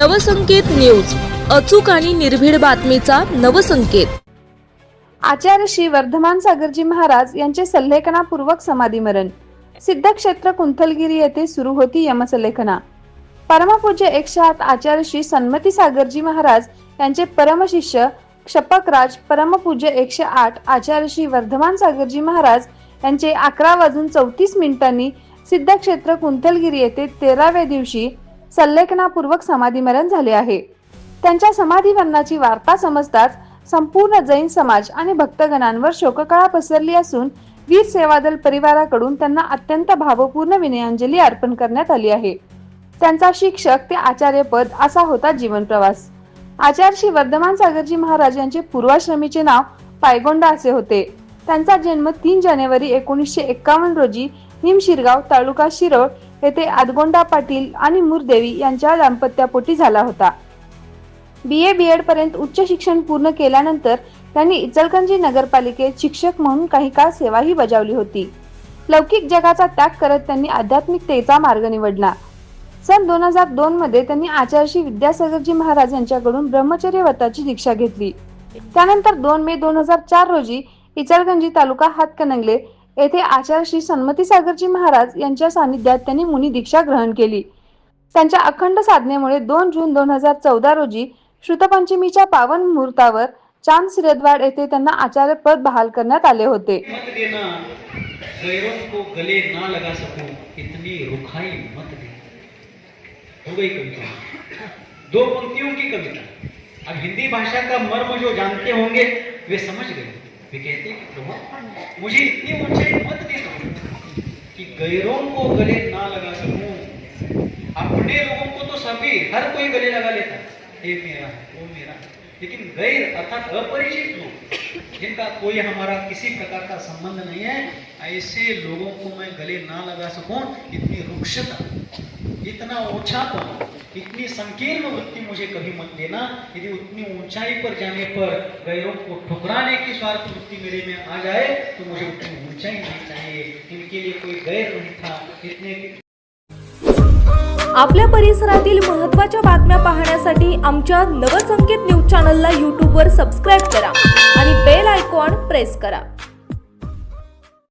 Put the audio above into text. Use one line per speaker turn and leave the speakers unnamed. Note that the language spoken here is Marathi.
नवसंकेत न्यूज, अचूक आणि निर्भीड बातमीचा नवसंकेत।
आचार्य श्री वर्धमान सागरजी महाराज यांचे सल्लेखनापूर्वक समाधीमरण। सिद्धक्षेत्र कुंथलगिरी येथे सुरू होती यमसल्लेखना। परमपूज्य 108 आचार्य श्री सन्मती सागरजी महाराज यांचे परमशिष्य क्षपकराज परमपूज्य 108 आचार्य श्री वर्धमान सागरजी महाराज यांचे 11:34 सिद्धक्षेत्र कुंथलगिरी येथे 13व्या दिवशी सल्लेखनापूर्वक समाधीमरण झाले आहे। त्यांच्या समाधीमरणाची वार्ता समजताच संपूर्ण जैन समाज आणि भक्तगणांवर शोककळा पसरली असून वीर सेवादल परिवाराकडून त्यांना अत्यंत भावपूर्ण विनयांजली अर्पण करण्यात आली आहे। त्यांचा शिक्षक ते आचार्यपद असा होता जीवन प्रवास। आचार्य श्री वर्धमान सागरजी महाराज यांचे पूर्वाश्रमीचे नाव पायगोंडा असे होते। त्यांचा जन्म 3 जानेवारी 1951 रोजी निमशिरगाव तालुका शिरोळ येथे आदगोंडा पाटील आणि मुरदेवी यांच्या दाम्पत्यापोटी झाला होता। BA BEd पर्यंत उच्च शिक्षण पूर्ण केल्यानंतर त्यांनी इचलकरंजी नगरपालिकेत शिक्षक म्हणून काही काळ सेवाही बजावली होती। लौकिक जगाचा त्याग करत त्यांनी आध्यात्मिकतेचा मार्ग निवडला। सन 2002 मध्ये त्यांनी आचार्य श्री विद्यासागरजी महाराज यांच्याकडून ब्रह्मचर्य व्रताची दीक्षा घेतली। त्यानंतर 2 मे 2004 रोजी इचलकरंजी तालुका हातकणंगले येथे आचार्य श्री सन्मती सागरजी महाराज यांच्या सानिध्यात त्यांनी मुनी दीक्षा ग्रहण केली। त्यांच्या अखंड साधनेमुळे 2 जून 2014 रोजी श्रुतपंचमीच्या पावन मुहूर्तावर चांद सिरदवाड येथे त्यांना आचार्य पद बहाल करण्यात आले होते।
मत देना गैरों को गले ना लगा सकूं, इतनी रुखाई मत दे। हो गई कविता, 2 पंक्तियों की कविता। अब हिंदी भाषा का मर्म जो जानते होंगे वे समझ गए। वे कहते हैं कि प्रभु मुझे इतनी ऊंचाई मत दे कि गैरों को गले ना लगा सकूं। अपने लोगों को तो सभी हर कोई गले लगा लेता है, ये मेरा वो मेरा, लेकिन गैर अर्थात अपरिचित लोग जिनका कोई हमारा किसी प्रकार का संबंध नहीं है, ऐसे लोगों को मैं गले ना लगा सकूं। इतनी रुक्षता, इतना ओछापन, इतनी संकीर्ण वृत्ति मुझे कभी मत देना। यदि उतनी ऊंचाई पर जाने पर गैरों को ठुकराने की स्वार्थ वृत्ति मेरे में आ जाए तो मुझे उतनी ऊंचाई नहीं चाहिए। इनके लिए कोई गैर नहीं था। इतने
आपल्या परिसरातील महत्त्वाच्या बातम्या पाहण्यासाठी आमच्या नवसंकेत न्यूज चॅनलला YouTube वर सबस्क्राइब करा आणि बेल आयकॉन प्रेस करा।